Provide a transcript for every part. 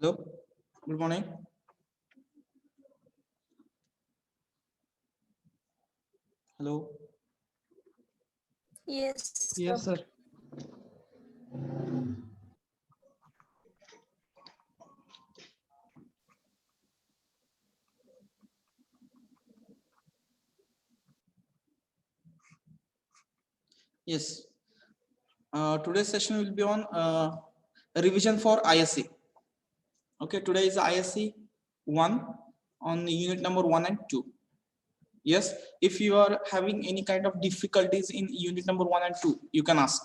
Hello, good morning. Hello. Yes. Yes, sir. Yes. Today's session will be on revision for ISC. Okay, today is ISC 1 on unit number 1 and 2. Yes, if you are having any kind of difficulties in unit number 1 and 2, you can ask.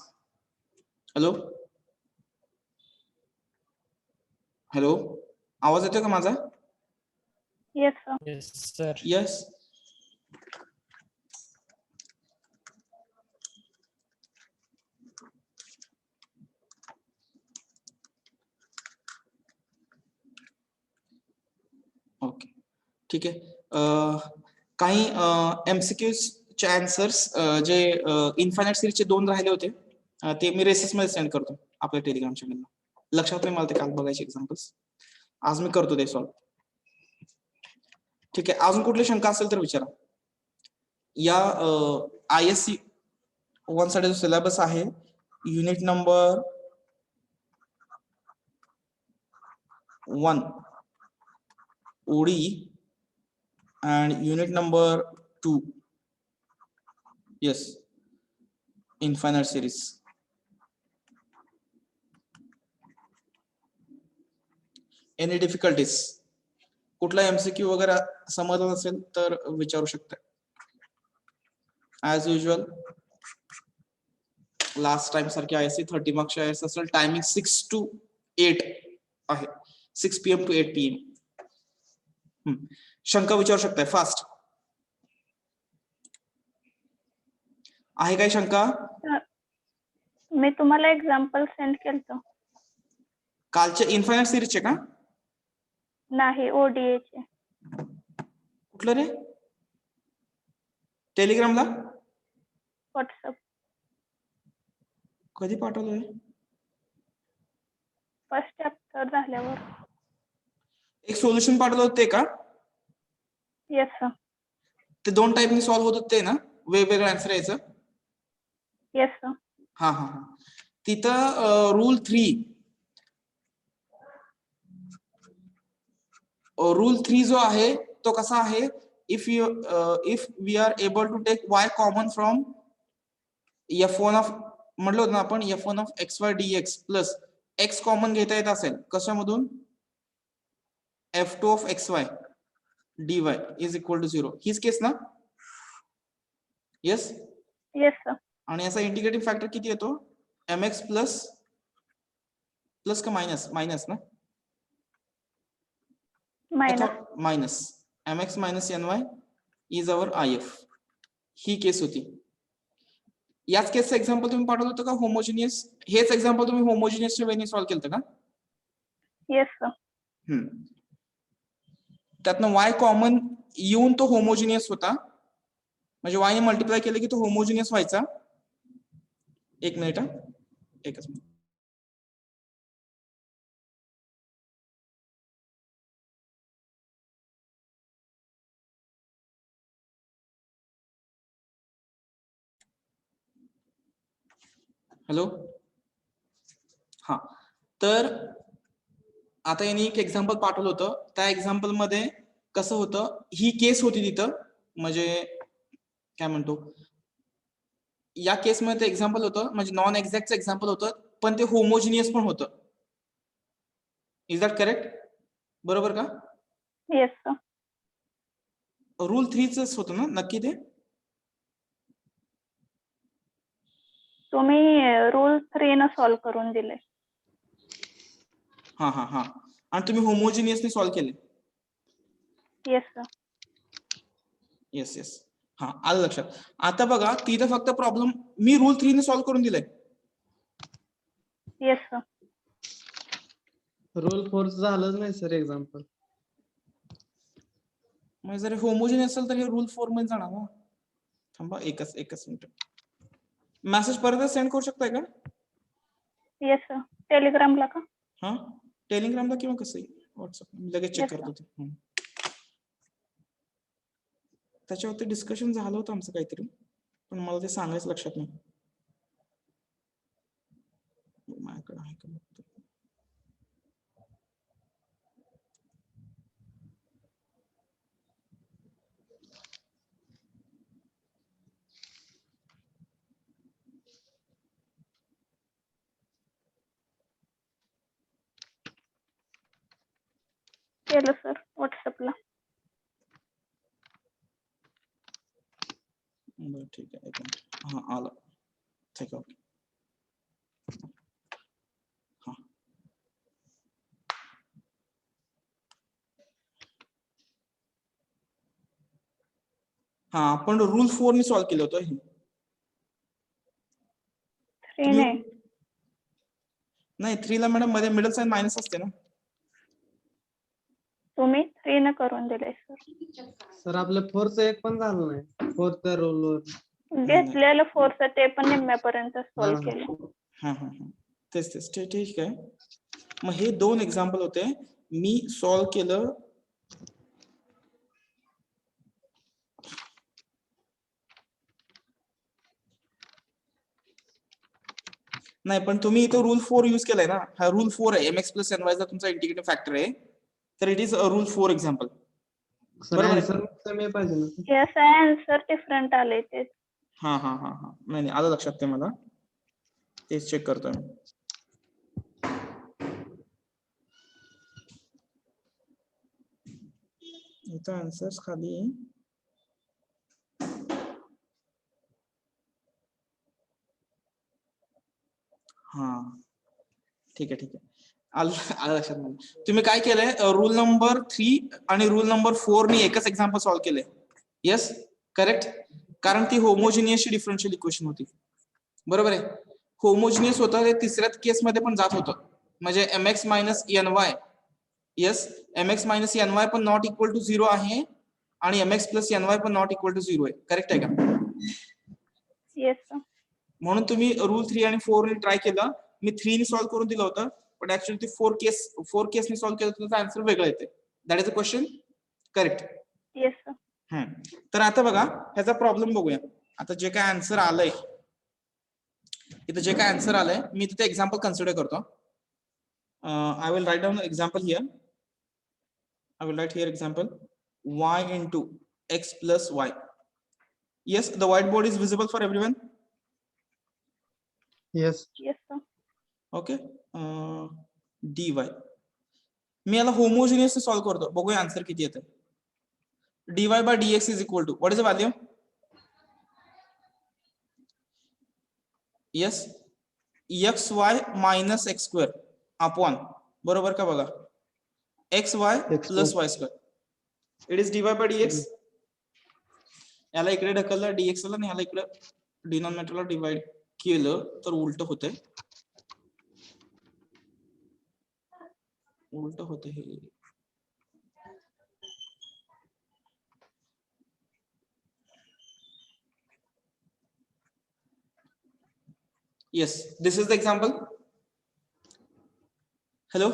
Hello? Hello? आवाज येतोय का माझा? Yes, sir. Yes, sir. Yes. Okay, ठीक आहे. काही MCQs चे answers जे infinite सिरीजचे 2 राहिले होते ते मी रेसेस मध्ये सेंड करतो आपल्या टेलिग्राम चॅनलला. लक्षात नाही मला ते काल बघायचे एक्झाम्पल्स. आज मी करतो ते सॉल्व. ठीक आहे, अजून कुठली शंका असेल तर विचारा. या ISC 1 साठी जो सिलेबस आहे unit number 1 OD and unit number 2, yes, infinite series. Any difficulties? कुठला MCQ वगैरे समजला नसेल तर विचारू शकता. As usual, last time सारखी ISC 30 मार्क्स ISC असेल. टायमिंग 6 to 8 आहे. 6 PM to 8 PM. शंका विचारू शकताय फास्ट. आहे काय शंका? मी तुम्हाला एक्झाम्पल सेंड केलतो. कालचे इन्फायनाइट सिरीजचे का? नाही, ODA चे. कुठलं रे? टेलिग्रामला? व्हॉट्सअप. कधी पाठवलंय? फर्स्ट चॅप्टर झाल्यावर. एक सोल्युशन पाठवलं होतं ते का? Yes sir. ते 2 टाइपनी सॉल्व्ह होत ते ना, वेगवेगळं आन्सर यायचं. Yes sir. हा हा हा. तिथं रूल 3 जो आहे तो कसा आहे, if we are able to take y common from f1 of म्हटलं होतं ना आपण f1 of xy dx plus x common घेता येत असेल कशामधून f2 of xy dy is equal to 0. हीच केस ना? येस. Yes sir. आणि याचा इंटिग्रेटिंग फॅक्टर किती येतो? mx प्लस प्लस का मायनस? मायनस ना? Minus mx minus ny is our if. ही केस होती. याच केसचं एक्झाम्पल तुम्ही पाठवलं होतं का होमोजिनियस? हेच एक्झाम्पल तुम्ही होमोजिनियसच्या वेने सॉल्व्ह केलं का? Yes sir. त्यातनं y कॉमन येऊन तो होमोजिनियस होता. म्हणजे y ने मल्टिप्लाय केलं की तो होमोजिनियस व्हायचा. एक मिनिट, एकच मिनिट. हॅलो. हा, तर आता यांनी एक एक्झाम्पल पाठवलं होतं. त्या एक्झाम्पल मध्ये कसं होतं, ही केस होती तिथं, म्हणजे काय म्हणतो, या केसमध्ये एक्झाम्पल होतं म्हणजे नॉन एक्झॅक्टचं एक्झाम्पल होतं, पण ते होमोजिनियस पण होतं. Is that correct? बरोबर का? Yes sir. रूल 3च होतं ना नक्की ते? तुम्ही रूल 3 न सॉल्व्ह करून दिले. हा हा हा. आणि तुम्ही होमोजिनियसने सॉल्व्ह केले? Yes sir. Yes yes. हा, आलं लक्षात. आता बघा तिथं फक्त प्रॉब्लेम मी रूल 3 ने सॉल्व्ह करून दिलाय. Yes sir. रोल 4 झालंच नाही सर एक्झाम्पल. म्हणजे जर होमोजिनियस असेल तर हे रूल 4 मध्ये जाणार ना. थांबा एकच मिनिट. मेसेज परत सेंड करू शकताय का? Yes sir. टेलिग्रामला का? हा, टेलिग्रामला किंवा कसंही व्हॉट्सअप लगेच चेक Yes, करतो ते. त्याच्यावरती डिस्कशन झालं होतं आमचं काहीतरी, पण मला ते सांगायचं लक्षात नाही. माझ्याकडे आहे का बघतो. केलं सर व्हॉट्सअपला. बरं ठीक आहे, एक मिनिट. हा आला, ठीक आहे, ओके. हा हा आपण रूल 4 ने सॉल्व्ह केलं होतं हे. 3 ने. नाही 3 ला मॅडम मध्ये मिडल साइन मायनस असते ना. तुम्ही 3 ने करून दिले सर. सर आपलं 4चं एक पण झालं नाही 4च्या रोलवर. घेतलेलं 4चं ते पण निम्म्यापर्यंत सॉल्व्ह केलं. हा हा हा तेच ठीक आहे. मग हे 2 एक्झाम्पल होते, मी सॉल्व्ह केलं. नाही पण तुम्ही इथं रूल 4 यूज केलाय ना. हा रूल 4 आहे, mx प्लस ny चा तुमचा इंटिग्रेटिंग फॅक्टर आहे, तर इट इज रूल 4 एक्झाम्पल. बरोबर आहे. मी पाहिजे ना. येस आन्सर डिफरंट आले ते. हा हा हा हा नाही आलं लक्षात ते मला, तेच चेक करतोय मी. इथं आन्सर्स खाली हा ठीक आहे आलं लक्षात मला. तुम्ही काय केलंय, रूल नंबर 3 आणि रूल नंबर 4 नी एकच एक्झाम्पल सॉल्व्ह केलंय. येस करेक्ट, कारण ती होमोजिनियस डिफरन्शियल इक्वेशन होती. बरोबर आहे, होमोजिनियस होतं ते तिसऱ्या केसमध्ये पण जात होतं, म्हणजे mx minus ny. Yes mx minus ny पण नॉट इक्वल टू 0 आहे आणि mx प्लस ny पण नॉट इक्वल टू 0 आहे. करेक्ट आहे का? Yes sir. म्हणून तुम्ही रूल 3 आणि 4 ने ट्राय केलं. मी 3 ने सॉल्व्ह करून दिलं होतं, पण ऍक्च्युअली ते 4 केस ने सॉल्व्ह केलं तर त्याचा आन्सर वेगळा येते. That is a question. Correct. Yes sir. तर आता बघा ह्याचा प्रॉब्लेम बघूया. आता जे काय आन्सर आलंय, इथं जे काय आन्सर आलंय, मी तिथे एक्झाम्पल कन्सिडर करतो. I will write down example here. I will write here example y into x plus y. Yes, the whiteboard is visible for everyone. Yes. Yes sir. Okay. dy. मी याला homogeneous solve करतो, बघूया answer किती येते. dy by dx is equal to what is the value? Yes, xy minus x square upon, बरोबर का बघा, xy plus y square. It is dy by dx. याला इकडे ढकललं dx ला आणि याला इकडे डिनॉमिनेटरला डिवाइड केलं तर उलट होते. हे. Yes, this is the example. Hello.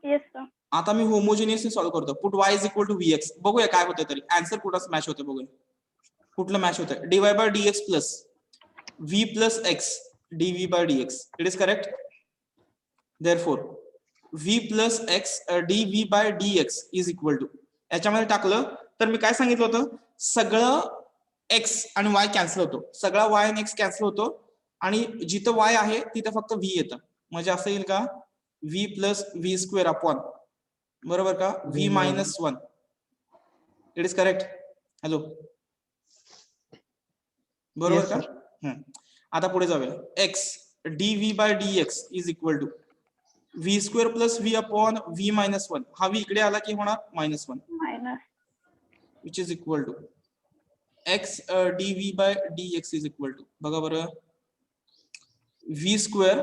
Yes sir. आता मी होमोजिनियसली सॉल्व्ह करतो. Put y is equal to vx. बघूया काय होतंय तरी. आन्सर कुठं मॅच होते बघूया. कुठलं मॅच होतंय? dy by dx plus v plus x dv by dx. It is correct. Therefore, v plus x dv by dx is equal to. याच्यामध्ये टाकलं तर मी काय सांगितलं होतं, सगळं x आणि y कॅन्सल होतो, सगळा y आणि x कॅन्सल होतो आणि जिथं y आहे तिथं फक्त v येतं. म्हणजे असं येईल का, v plus v square upon, बरोबर का, v minus 1. It is correct. Hello, बरोबर का? आता पुढे जाऊया. x dv by dx is equal to v square plus v upon v minus 1. हा v इकडे आला की होणार -1, minus, which is equal to x dv by dx is equal to, बघा बरं, v square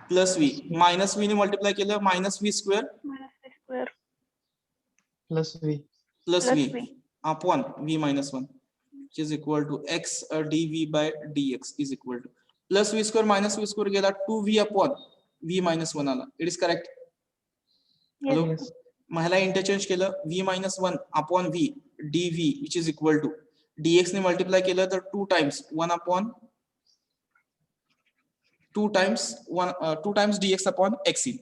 plus v, minus v ने multiply केलं, minus v square -v² plus v plus plus v v upon v minus 1, which is equal to x dv by dx is equal to plus v square minus v square गेला 2v upon v minus 1 आला. It is correct. Hello, Yes. मग ह्याला interchange केलं v minus 1 upon v dv which is equal to dx ने multiply केलं तर 2 times 1 upon 2 times dx upon x येईल.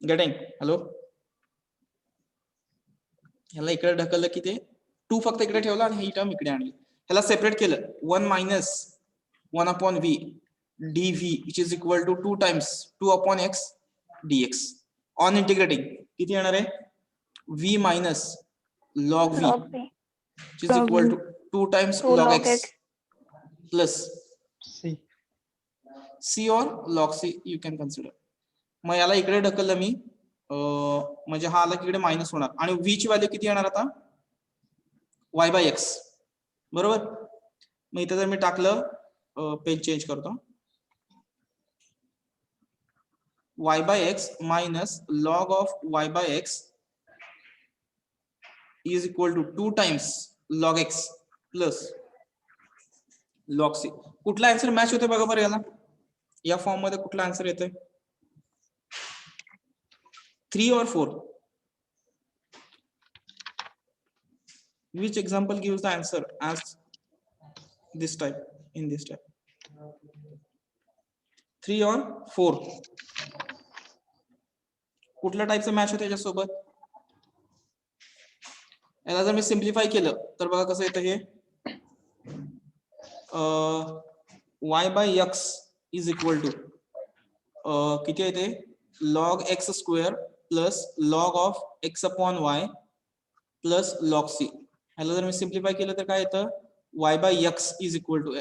Getting? Hello, ह्याला इकडे ढकललं की ते 2 फक्त इकडे ठेवला आणि ही टर्म इकडे आणली. ह्याला सेपरेट केलं 1 minus 1 upon v dv which is equal to 2 times 2 upon x dx. On integrating किती येणार आहे? v minus log v Log v. which is equal to 2 times 2 log log x x. plus C. c or log c you can consider. मग याला इकडे ढकललं मी, म्हणजे हा आला की इकडे मायनस होणार आणि v ची व्हॅल्यू किती येणार आता? y by x. बरोबर. मग इथे जर मी टाकलं, पेज चेंज करतो, y by x minus log of y by x is equal to 2 times log x plus log c. कुठला आन्सर मॅच होते बघा बरं याला, या फॉर्म मध्ये कुठला आन्सर येतोय? 3 or 4? Which example gives the answer as this type, in this type? 3 or 4? कुठल्या टाइपचं मॅच होते त्याच्यासोबत? याला जर मी सिम्प्लिफाय केलं तर बघा कसं येतं हे, y by x is equal to किती येते? log x square plus log of x upon y plus log c. ह्याला जर मी सिम्प्लिफाय केलं तर काय येतं? y by x is equal to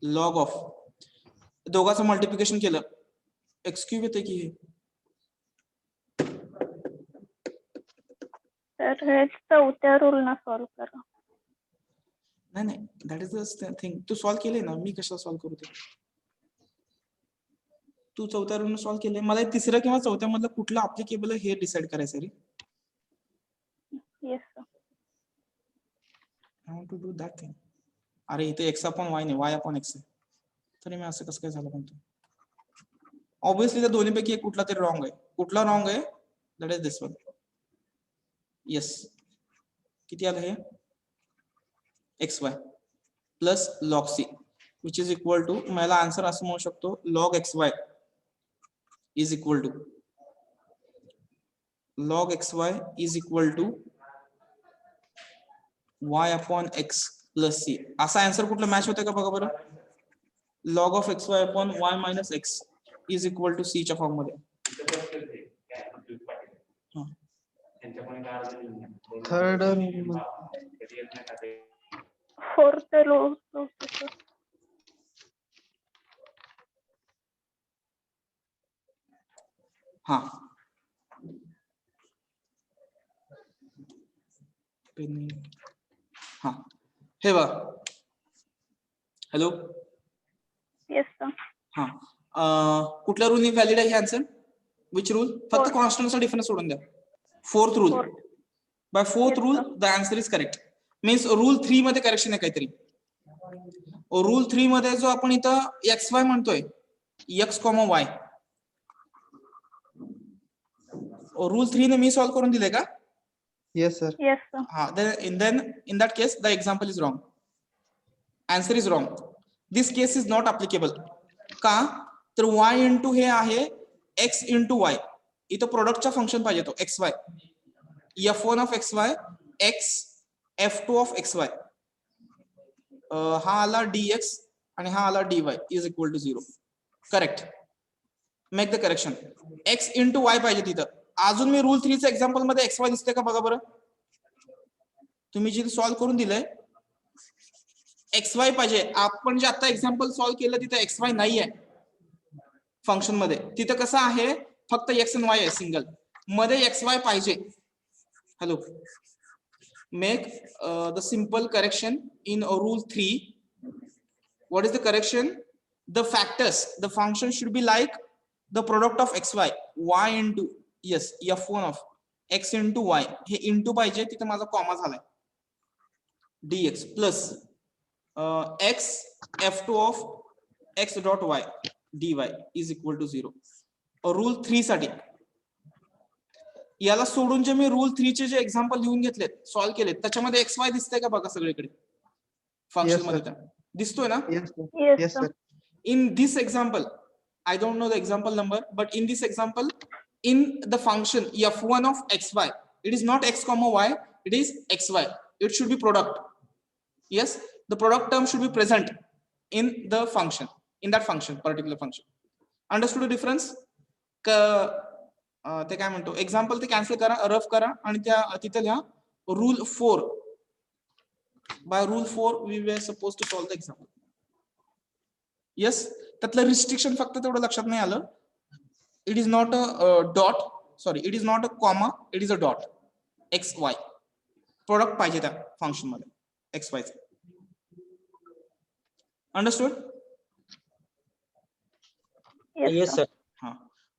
log of, दोघांचं मल्टिप्लिकेशन केलं x क्यूब येते की हे. तर हे चौथ्या रूल न सॉल्व करा. नाही नाही, दॅट इज द थिंग. तू सॉल्व केले ना, मी कशाला सॉल्व करू ते? तू चौथ्या रूल सॉल्व केले, मला तिसऱ्या किंवा चौथ्या मधलं कुठलं अप्लिकेबल आहे हे डिसाइड करायचं रे. Yes sir. I want to do that thing. अरे इथे x अपॉन y नाही, y अपॉन x आहे, तरी मी असं कसं काय झालं म्हणतो? ऑब्विसली त्या दोन्हीपैकी एक कुठला तरी रॉंग आहे. कुठला रॉंग आहे? That is this one. Yes. किती आलं हे? xy plus log c which is equal to, मला आन्सर असं म्हणू शकतो, log xy is equal to log xy is equal to y upon x plus c. असा आन्सर कुठला मॅच होते का बघा बरं? log of xy upon y minus x is equal to c च्या फॉर्म मध्ये. Third fourth rule. हा, हा हे बघा. Hello, yes sir. हा, कुठल्या रूलनी व्हॅलिड आहे हे आन्सर? Which rule? फक्त Fourth. कॉन्स्टंटचा डिफरन्स सोडून द्या. Fourth rule. Fourth. By fourth Yes, rule sir. The answer is correct. Means rule 3 मध्ये करेक्शन आहे काहीतरी. रूल 3 मध्ये जो आपण इथं xy म्हणतोय, x, y, रूल 3 ने मी सॉल्व करून दिले का? Yes sir. Yes sir. हा, then in that case the example is wrong. Answer is wrong. This case is not applicable. का? तर y इंटू हे आहे x इंटू y. इथं प्रोडक्टचा फंक्शन पाहिजे तो xy. f1 of xy x f2 of xy. हा आला dx आणि हा आला dy is equal to 0. Correct. Make the correction. x into y पाहिजे तिथं. अजून मी रूल 3 च्या एक्झाम्पल मध्ये xy दिसते का बघा बरं? तुम्ही जे सॉल्व करून दिलंय xy पाहिजे. आपण जे आता एक्झाम्पल सॉल्व केलं तिथं xy नाही आहे फंक्शन मध्ये. तिथं कसं आहे? फक्त x आणि y आहे सिंगल. मध्ये xy पाहिजे. Hello, make the simple correction in rule 3. What is the correction? The factors, the function should be like the product of xy, y into, yes, f1 of x into y. हे into पाहिजे, तिथं माझा comma झालाय. dx plus x f2 of x dot y dy is equal to 0. Rule 3 साठी याला सोडून जे मी rule 3 चे जे एक्झाम्पल लिहून घेतलेत सॉल्व्ह केलेत त्याच्यामध्ये xy दिसतंय का बघा सगळीकडे फंक्शन Yes, मध्ये sir. त्या दिसतोय ना. Yes, sir. Yes, Yes, sir. sir. In this example, I don't know the example number, but in this example, in the function f1 of xy, it is not x comma y, it is xy. It should be product. Yes, the product term should be present in the function, in that function, particular function. Understood the difference? ते काय म्हणतो example ते cancel करा, rough करा आणि त्या तिथे लिहा rule 4. By rule 4 we were supposed to solve the example. Yes, त्यातलं रिस्ट्रिक्शन फक्त तेवढं लक्षात नाही आलं. It is not a dot, sorry, it is not a comma, it is a dot. X Y product पाहिजे त्या फंक्शन मध्ये x Y चे. अंडरस्टूड? Yes, sir. हा,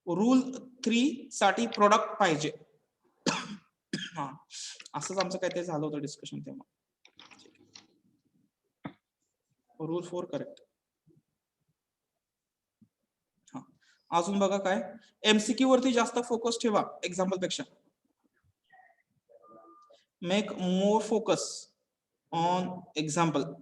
रूल 3 साठी प्रोडक्ट पाहिजे. हा, असंच आमचं काय ते झालं होतं डिस्कशन तेव्हा. Rule 4 correct. अजून बघा काय एमसीक्यू वरती जास्त फोकस ठेवा एक्झाम्पल पेक्षा. Make more focus on example.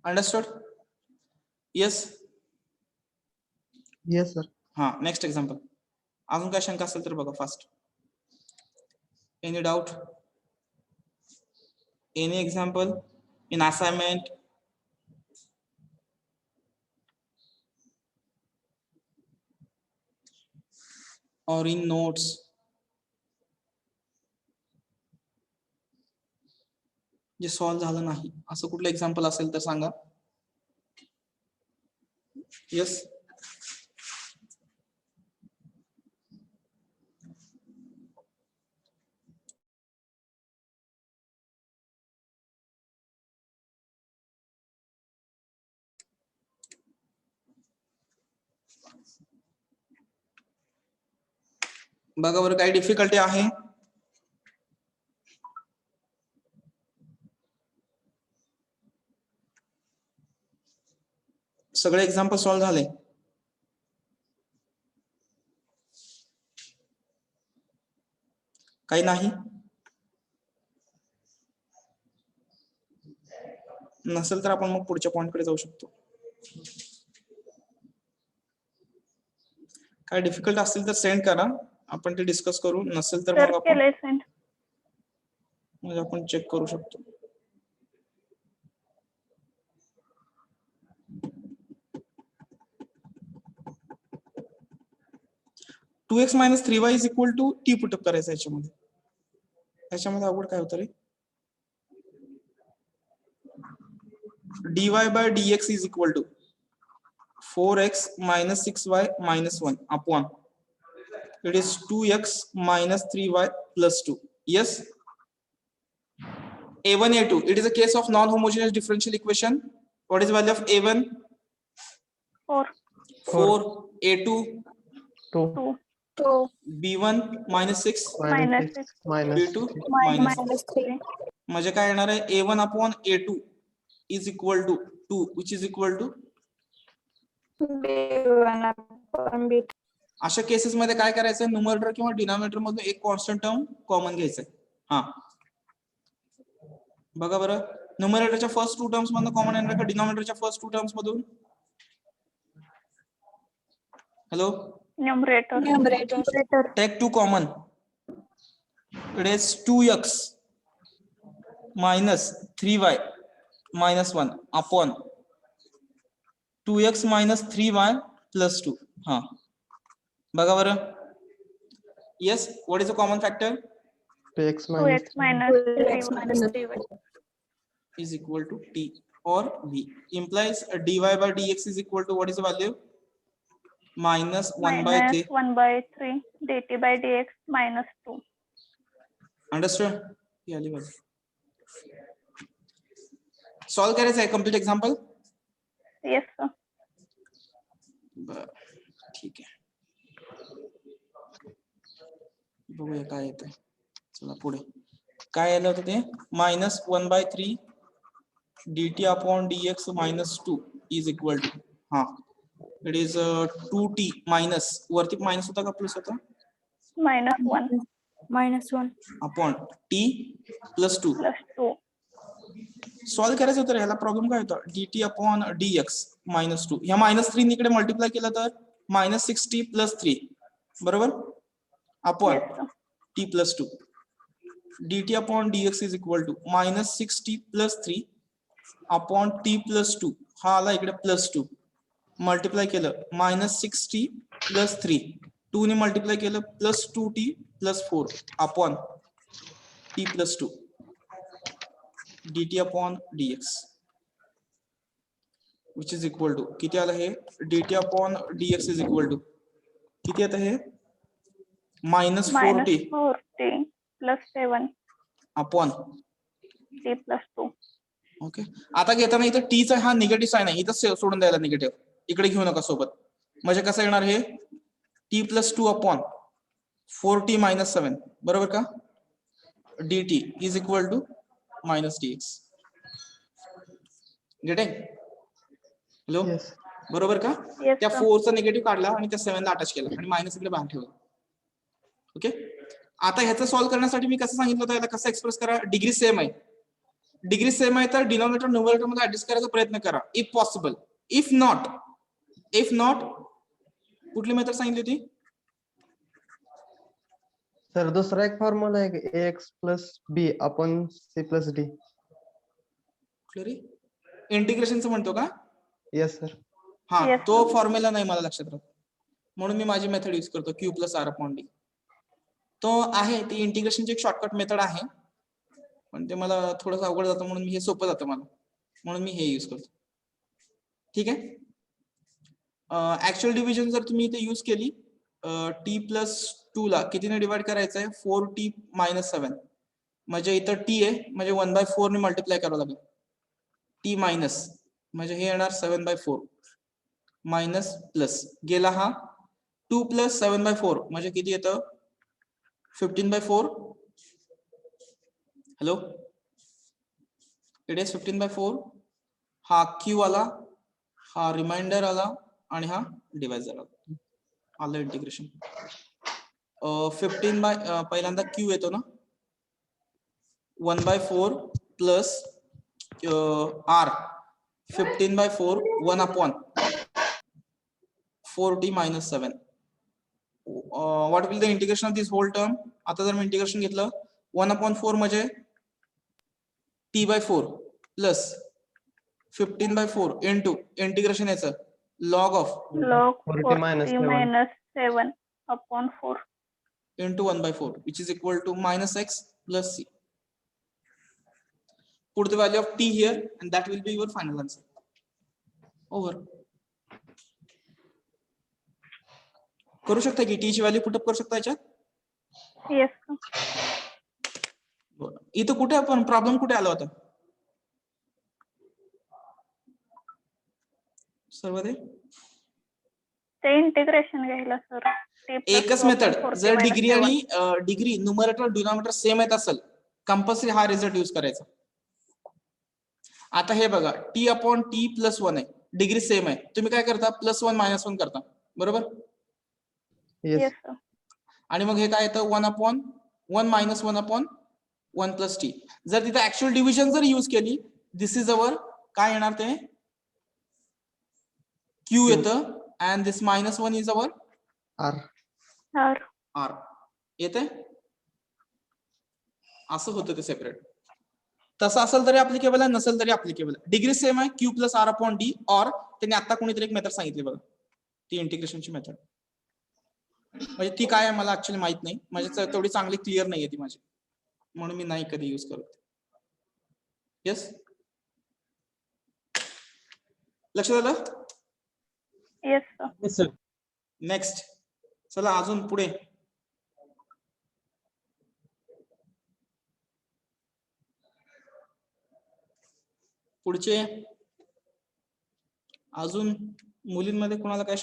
Understood? Yes. Yes, sir. हा, नेक्स्ट एक्झाम्पल. अजून काय शंका असेल तर बघा fast. Any doubt? Any example in assignment? और इन नोट्स? जे सॉल्व्ह झालं नाही असं कुठलं एक्झाम्पल असेल तर सांगा. येस. बघा बरं काही डिफिकल्टी आहे? सगळे एक्झाम्पल सॉल्व्ह झाले? काही नाही? नसेल तर आपण मग पुढच्या पॉइंट कडे जाऊ शकतो. काय डिफिकल्ट असतील तर सेंड करा, आपण ते डिस्कस करू. नसेल तर Sir, मग आपण केलंय send. म्हणजे आपण चेक करू शकतो. Two x minus 3y is equal to t put up करायचं याच्यामध्ये. याच्यामध्ये अवघड काय होतं रे? dy by dx is equal to 4x minus 6y minus 1 upon it is 2x minus 3y plus 2. Yes. A1 A2, it is a case of non-homogeneous differential equation. What is the value of A1? 4. 4. A2? 2. 2. B1 minus 6. Minus 6. Minus B2 3. minus 3. म्हणजे काय येणार आहे A1 upon A2 is equal to 2, which is equal to B1 upon B2. अशा cases मध्ये काय करायचं, numerator किंवा denominator मधून एक कॉन्स्टंट टर्म कॉमन घ्यायचंय. हा बघा बरं, न्यूमरेटरच्या फर्स्ट 2 टर्म्स मधून कॉमन येणार का डिनॉमिनेटरच्या फर्स्ट 2 टर्म्स मधून? Hello, Numerator. Take 2 common. It is 2x minus 3y minus 1 upon 2x minus 3y plus 2. हा बघा बरं. Yes, what is the common factor? 2x 2x minus 3y. Is equal to t or v implies dy by dx is equal to what is the value? Minus 1 by Minus 3. 1 by 3 dt by dx minus 2. Understood? ही आली बाजू. Solve करायचं आहे complete example. Yes, sir. बर ठीक आहे. बघूया काय येतंय. चला पुढे काय आलं होतं ते minus 1 by 3 dt upon dx minus 2 is equal to हा it is 2t minus वरती मायनस होता का प्लस होता? Minus 1 -1 upon t plus 2. plus 2. Solve करायचं होतं ह्याला. प्रॉब्लेम काय होता dt अपॉन dx minus 2 ह्या -3 इकडे मल्टिप्लाय केलं तर -6t plus 3 बरोबर upon Yes, sir. t plus 2 dt upon dx is equal to -6t plus 3 upon t plus 2 हा आला इकडे प्लस 2 मल्टिप्लाय केलं -6t plus 3 2 ने मल्टिप्लाय केलं plus 2t plus 4 upon t plus 2 dt upon dx which is equal to किती आलं हे dt upon dx is equal to किती आता हे Minus -4t 4t plus 7 upon t plus 2. Okay. आता घेताना इथं t चा हा निगेटिव्ह साइन आहे इथं सोडून द्यायला निगेटिव्ह इकडे घेऊ नका सोबत. म्हणजे कसं येणार हे t plus 2 upon 4t minus 7 बरोबर का dt is equal to minus dx. Getting? Hello Yes. बरोबर का Yes, त्या sir. 4 चा निगेटिव्ह काढला आणि त्या 7 ला अटॅच केला आणि मायनस इकडे बाहेर ठेवला. ओके. आता ह्याचं सॉल्व्ह करण्यासाठी मी कसं सांगितलं होतं याला कसं एक्सप्रेस करा. डिग्री सेम आहे. डिग्री सेम आहे तर डिनॉमिनेटर न्यूमरेटर मध्ये ऍडजस्ट करायचा प्रयत्न करा इफ पॉसिबल. इफ नॉट कुठली मेथड सांगितली होती? सर दुसरा एक फॉर्म्युला आहे ax plus b upon c plus d. इंटिग्रेशनचं म्हणतो का? Yes sir. हा Yes, तो sir. फॉर्म्युला नाही मला लक्षात राहत म्हणून मी माझी मेथड यूज करतो q plus r upon d. तो आहे ती इंटिग्रेशनची एक शॉर्टकट मेथड आहे पण ते मला थोडंसं अवघड जातं म्हणून मी हे सोपं जातं मला म्हणून मी हे यूज करतो. ठीक आहे. ऍक्च्युअल डिव्हिजन जर तुम्ही इथे यूज केली t प्लस 2 ला कितीने डिवाइड करायचं आहे 4t मायनस 7 म्हणजे इथं t आहे म्हणजे 1/4 ने मल्टिप्लाय करावं लागेल t मायनस म्हणजे हे येणार 7/4 मायनस प्लस गेला हा 2 प्लस 7/4 म्हणजे किती येतं 15/4. हॅलो इट इज 15/4 हा क्यू आला हा रिमाइंडर आला आणि हा डिवायझर आला आलं इंटिग्रेशन. 15 पहिल्यांदा क्यू येतो ना 1/4 plus r 15/4 1 upon 4t minus 7. What will the integration of this whole term? आता जर मी इंटिग्रेशन घेतलं 1/4 म्हणजे t/4 प्लस 15/4 इंटू इंटिग्रेशन याचं log of Log 4t 4t minus 7. minus 7 upon 4. into 1/4 which is equal to minus x plus c. Put the value of t here and that will be your final answer. Over. करू शकता की t ची value put up करू शकता याच्यात. Yes, sir. इथं कुठे आपण प्रॉब्लेम कुठे आला होता सर्व ते इंटिग्रेशन घ्यायला सर. एकच मेथड जर डिग्री आणि डिग्री न्यूमरेटर डिनॉमिनेटर सेम येत असेल कंपल्सरी हा रिझल्ट यूज करायचा. आता हे बघा t अपॉन t प्लस 1 आहे डिग्री सेम आहे तुम्ही काय करता +1 -1 करता बरोबर. येस. Yes, sir. आणि मग हे काय येतं 1 अपॉन 1 - 1 अपॉन 1 प्लस t. जर तिथे ऍक्च्युअल डिव्हिजन जर यूज केली दिस इज अवर काय येणार ते q येतं and this -1 is our r. R. r येते. असं होतं ते सेपरेट. तसं असेल तरी ऍप्लिकेबल आहे, नसेल तरी ऍप्लिकेबल आहे. डिग्री सेम आहे, q plus r upon d, और त्यांनी आता कोणीतरी एक मेथड सांगितली बघा, ती इंटिग्रेशनची मेथड. म्हणजे ती काय आहे मला ऍक्च्युअली माहित नाही, म्हणजे तेवढी चांगली क्लिअर नाहीये ती माझी, म्हणून मी नाही कधी युज करत. येस, लक्षात आलं? Yes sir. नेक्स्ट, चला अजून पुढे. पुढचे अजून मुलींमध्ये कोणाला काय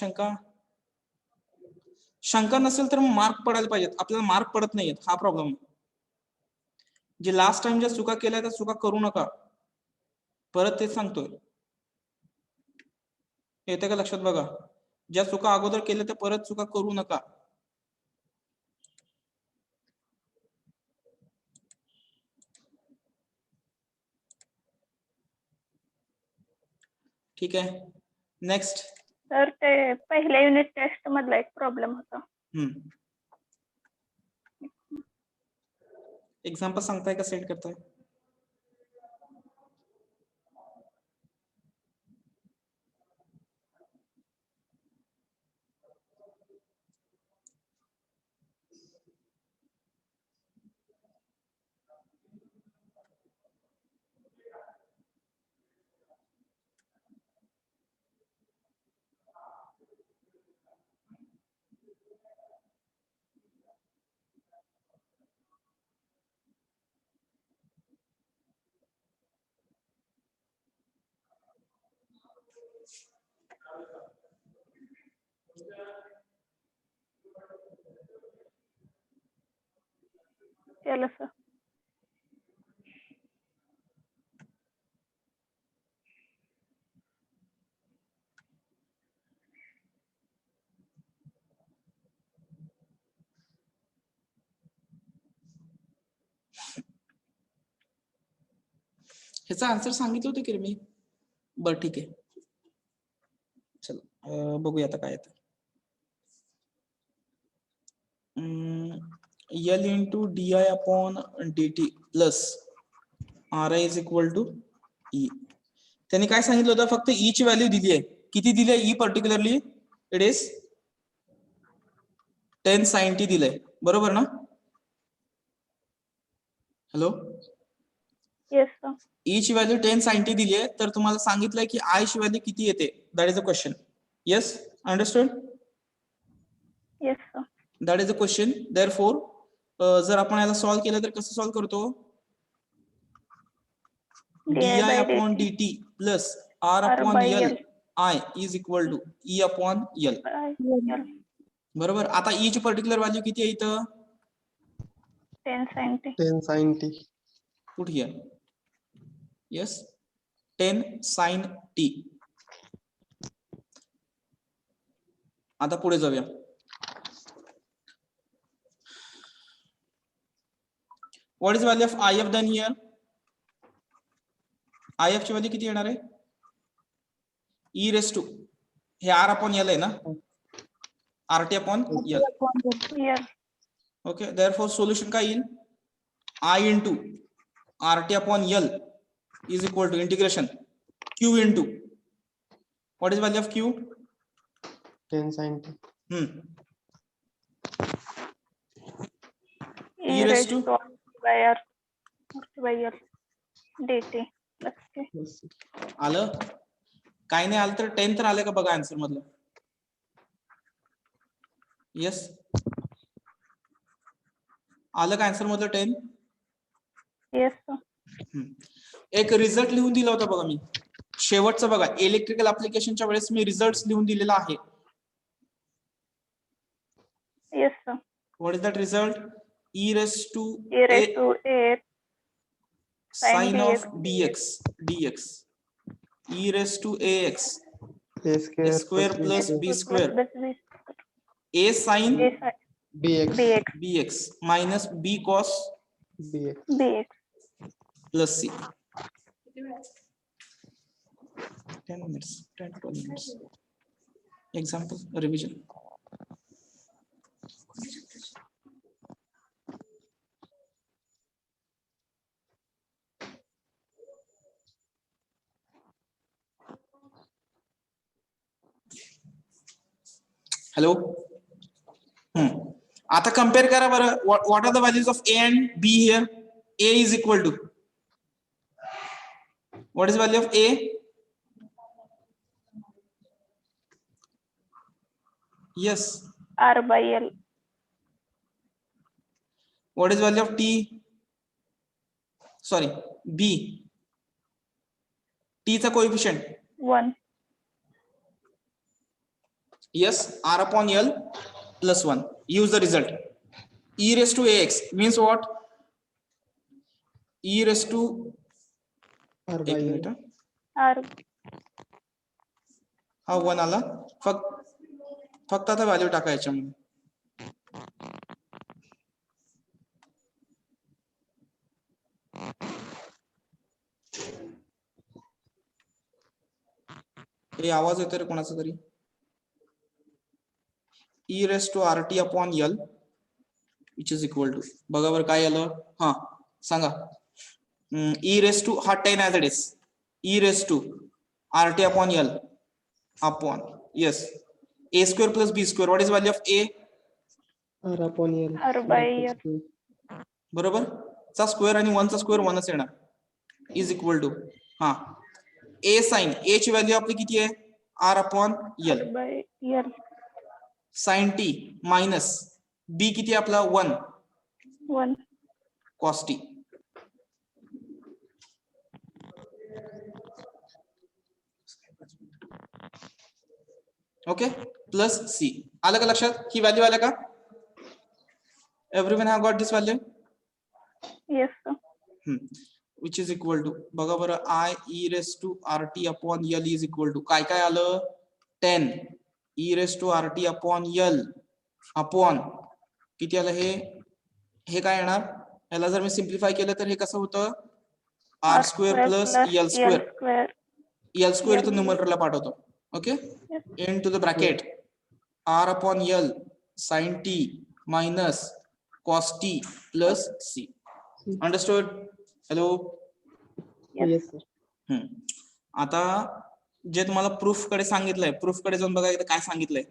शंका नसेल तर मार्क पडायला पाहिजेत. आपल्याला मार्क पडत नाहीयेत, हा प्रॉब्लेम आहे. जे लास्ट टाइम ज्या चुका केल्या त्या चुका करू नका, परत तेच सांगतोय. येते का लक्षात? बघा, ज्या चुका अगोदर केल्या त्या परत चुका करू नका. ठीक आहे, नेक्स्ट. तर ते पहिल्या युनिट टेस्ट मधला एक प्रॉब्लेम होता. एक्झाम्पल सांगताय का सेंड करताय? केलं सर. ह्याचा आन्सर सांगितलं होतं की रे मी. बरं ठीक आहे, चला बघूया आता काय येतं. L into d i upon d t plus r i is equal to e. त्यांनी काय सांगितलं होतं, फक्त ई ची व्हॅल्यू दिली आहे. किती दिली आहे E particularly? It is 10 sin t दिलंय, बरोबर ना? Hello, yes sir. ई ची व्हॅल्यू 10 sin t दिली आहे, तर तुम्हाला सांगितलंय की आय ची व्हॅल्यू किती येते. That is a question. Yes, understood? Yes sir. That is a question. Therefore जर आपण याला सॉल्व्ह केलं तर कसं सॉल्व्ह करतो? D i upon d t plus r upon l i is equal to e upon l. बरोबर. आता E ची पर्टिक्युलर व्हॅल्यू किती आहे इथं? 10 sin t. 10 sin t. Put here. Yes, 10 sin t. आता पुढे जाऊया. What is the value of IF then here? IF ची व्हॅल्यू किती येणार आहे? e raised to, हे r upon l आहे ना, rt upon l. Yes. Okay, therefore solution काय येईल? I into rt upon l is equal to integration q into, what is value of q? 10 sin t. E raised to by r by l dt plus k. आलं? काही नाही आलं तर 10 तर आलं का बघा आन्सर मधलं. येस, आलं का आन्सर मधलं 10? येस. एक रिझल्ट लिहून दिला होता बघा मी शेवटचा. बघा, इलेक्ट्रिकल ऍप्लिकेशनच्या वेळेस मी रिझल्ट लिहून दिलेला आहे. Yes sir. What is that result? e raised to a sin of bx dx, e raised to ax a a square plus b square a sin bx bx minus b cos bx plus c. 10 minutes, 10 to 12 minutes. Example, revision. Hello. आता compare करा बरं. What are the values of a and b here. A is equal to what is value of a. Yes. R/L. What is value of t. Sorry b. T चा coefficient 1. yes, r upon l plus 1. Use the result. E raised to ax means what? E raised to R एक by L. Minute R. हा 1 आला. फक्त आता value टाकायच्या म्हणून. हे आवाज येतोय रे कोणाचा तरी. e raised to rt upon l which is equal to बघा बरं काय आलं. हा सांगा. e raised to हा 10 as it is. e raised to rt upon l upon yes a square plus b square. What is value of a. R upon L. R/L. बरोबर. चा square आणि 1 चा स्क्वेअर 1च येणार. इज इक्वल टू हा a sine a ची value आपली किती आहे. r upon l R/L. sin t minus b किती आपला 1 1. cos t. Okay plus c. आलं का लक्षात. ही व्हॅल्यू आल्या का. Everyone have got this value. Yes, sir. Which is equal to बघा बरं i e raise to r T upon l is equal to काय काय आलं. 10 e raise to r T upon l upon किती आलं हे काय येणार. याला जर मी सिम्प्लिफाय केलं तर हे कसं होतं. R square plus l square. L square इथून न्यूमरेटरला पाठवतो. Okay into the bracket r upon l sine t minus cos t plus c. Understood. Hello. Yes, sir. आता जे तुम्हाला प्रूफ कडे सांगितलंय प्रूफ कडे जाऊन बघा काय सांगितलंय.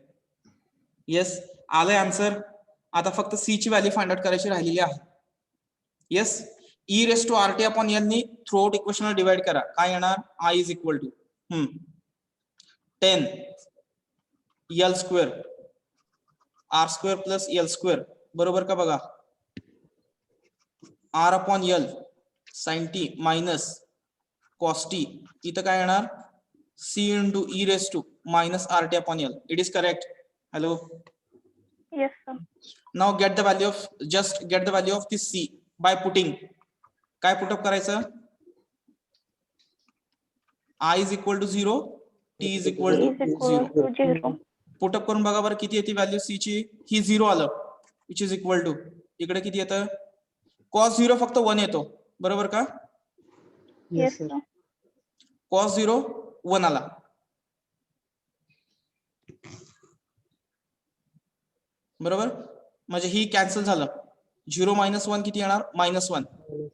येस आलंय आन्सर. आता फक्त सी ची व्हॅल्यू फाइंड आउट करायची राहिलेली आहे. Yes e raise to r T upon l नी थ्रू आउट इक्वेशन डिवाइड करा. काय येणार. I is equal to 10 l square r square plus l square बरोबर का बघा. R upon l sine t minus cos t इथं काय येणार. C into e raise to minus r T upon l. It is correct. Hello. Yes, sir. Now get the value of just get the value of this c by putting. काय put up करायचं. I is equal to 0 t is equal T to is equal 0. to 0. Put up करून बघा बरं किती येते value C ची. ही 0 आलं which is equal to इकडे किती येतं. कॉस 0 फक्त 1 येतो बरोबर का. Yes, Yes, sir. sir. Cos 0 1 आला. बरोबर म्हणजे ही कॅन्सल झालं. 0 मायनस 1 किती येणार. -1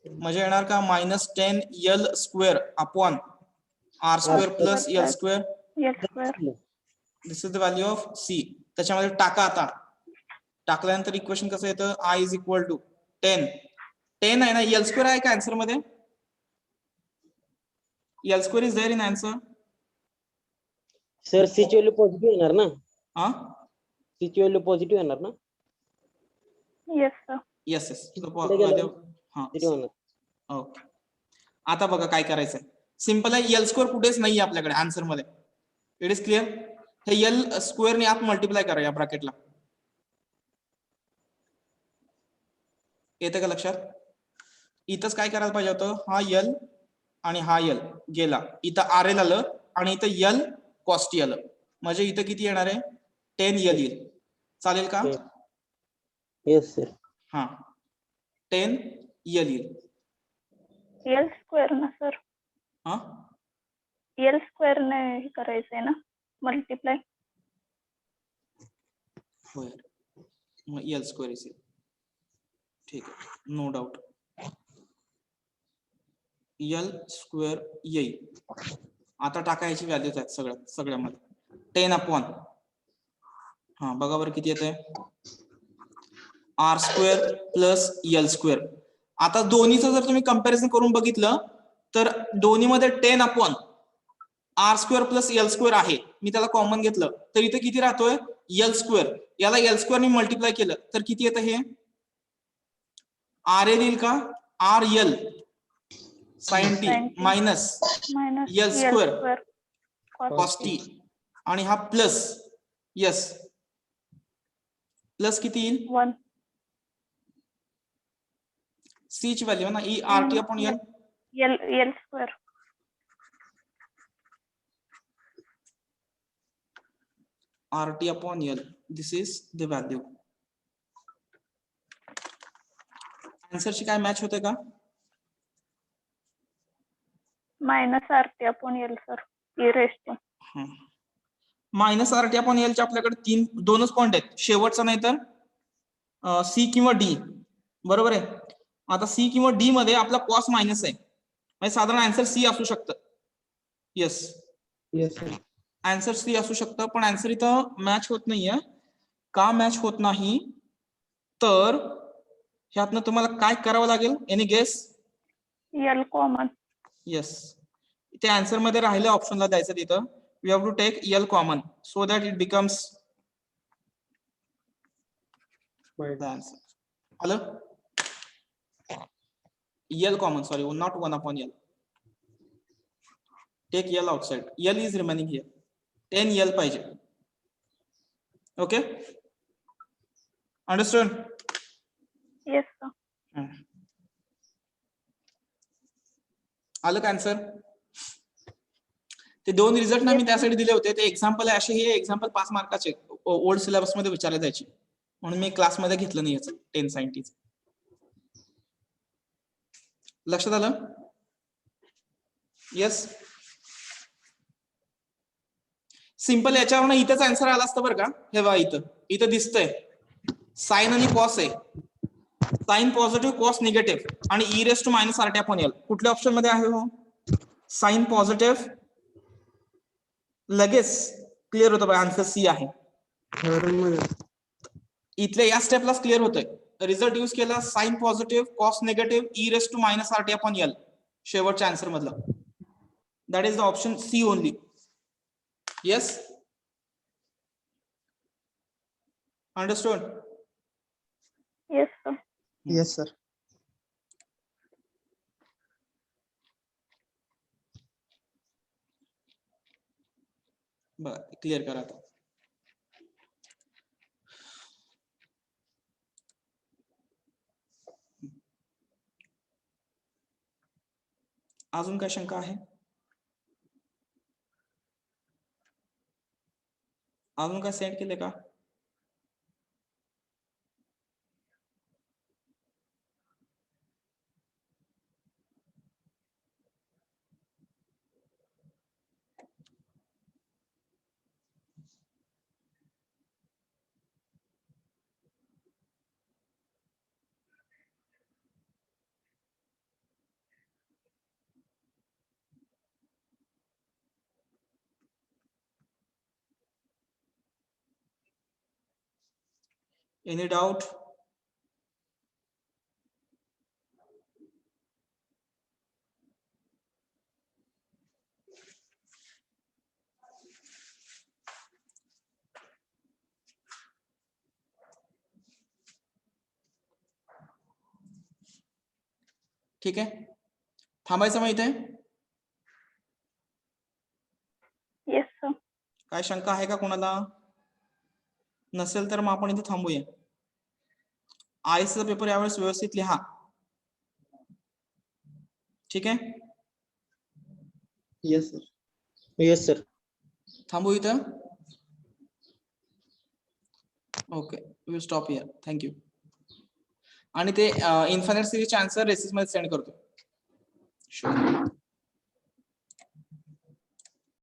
म्हणजे येणार का -10 l square upon r square plus l square. L square. This is the value of c. त्याच्यामध्ये टाका. आता टाकल्यानंतर इक्वेशन कसं येतं. आय इज इक्वल टू 10 आहे ना. यल स्क्वेअर आहे का आन्सर मध्ये. L square is there in answer. Sir c ची व्हॅल्यू पॉझिटिव्ह येणार ना. हा सी ची व्हॅल्यू पॉझिटिव्ह येणार ना. Yes, sir. येस येस गेलं. हा Positive येणार. ओके. आता बघा काय करायचंय. सिंपल आहे. यल स्क्वेअर कुठेच नाहीये आपल्याकडे आन्सर मध्ये. It is clear. हे यल स्क्वेअरने आत मल्टिप्लाय करा या ब्रॅकेटला. येतं का लक्षात. इथंच काय करायला पाहिजे होतं. हा यल आणि हा यल गेला. इथं आर एल आलं आणि इथं यल कॉस्टी आलं. म्हणजे इथं किती येणार आहे. 10 यल येईल. चालेल का. Yes sir. हा 10 यल येईल. L square ना सर. हा L square ने हे करायचंय ना मल्टिप्लाय. होय मग यल स्क्वेअर येईल. ठीक आहे नो डाऊट. यल स्क्वेअर येईल. आता टाकायची व्हॅल्यूज आहेत सगळ्यामध्ये. 10 अपॉन हा बघा बरं किती येतंय r square plus l square. आता दोन्हीचं जर तुम्ही कम्पॅरिझन करून बघितलं तर दोन्हीमध्ये 10 upon r square plus l square आहे. मी त्याला कॉमन घेतलं तर इथे किती राहतोय एल स्क्वेअर. याला एल स्क्वेअर ने मल्टिप्लाय केलं तर किती येतं हे आर एल येईल का r l sine t Sin t minus minus l L square square cos cos t आणि हा प्लस यस प्लस किती येईल 1 सी ची व्हॅल्यू ना E R T upon L L square. R T upon L this is the value. आन्सरशी काय match होते का minus RT upon L sir. E raised to. Minus r T upon l चे आपल्याकडे दोनच point आहेत शेवटचा नाही तर सी किंवा डी बरोबर आहे. आता सी किंवा डी मध्ये आपला कॉस मायनस आहे म्हणजे साधारण आन्सर सी असू शकतं. Yes yes sir. Answer c असू शकतं पण आन्सर इथं मॅच होत नाहीये. का मॅच होत नाही तर ह्यातनं तुम्हाला काय करावं लागेल any guess L common. Yes इथे आन्सर मध्ये राहिल्या ऑप्शनला द्यायचं तिथं we have to take L common so that it becomes the answer. आलं L common sorry not 1 upon L. Take L outside L is remaining here 10 L पाहिजे. Okay understand. Yes sir. आलं का answer. ते दोन result ना मी त्यासाठी दिले होते ते एक्झाम्पल आहे असे हे एक्झाम्पल 5 मार्काचे ओल्ड सिलेबस मध्ये विचारले जायचे म्हणून मी क्लासमध्ये घेतलं नाही याचं 10 सायंटिस्ट. लक्षात आलं. येस सिंपल याच्यावर इथंच आन्सर आला असतं बरं का. हे बघा इथं दिसतंय साइन आणि कॉस आहे. साइन पॉझिटिव्ह कॉस निगेटिव्ह आणि e raise to minus r T upon l कुठल्या ऑप्शन मध्ये आहे हो साइन पॉझिटिव्ह लगेच क्लिअर होतं आन्सर सी आहे. इथल्या या स्टेपलाच क्लिअर होतंय. रिझल्ट यूज केला sine positive cos negative e raise to minus r T upon l शेवटच्या आन्सर मधलं that is the option c only. Yes understood. Yes sir. Yes sir. बर क्लिअर करा आता. अजून काय शंका आहे अजून काय सेंड केले का एनी डाऊट. ठीक आहे थांबायचं माहित आहे. Yes sir. काय शंका आहे का कोणाला नसेल तर मग आपण इथे थांबूया. आयचा पेपर यावेळेस व्यवस्थित लिहा. ठीक आहे येस सर. Yes sir. थांबू इथं. Okay will stop here. Thank you. आणि ते इन्फायनाइट सिरीजचे आन्सर रेसिस मध्ये सेंड करतो. शुअर.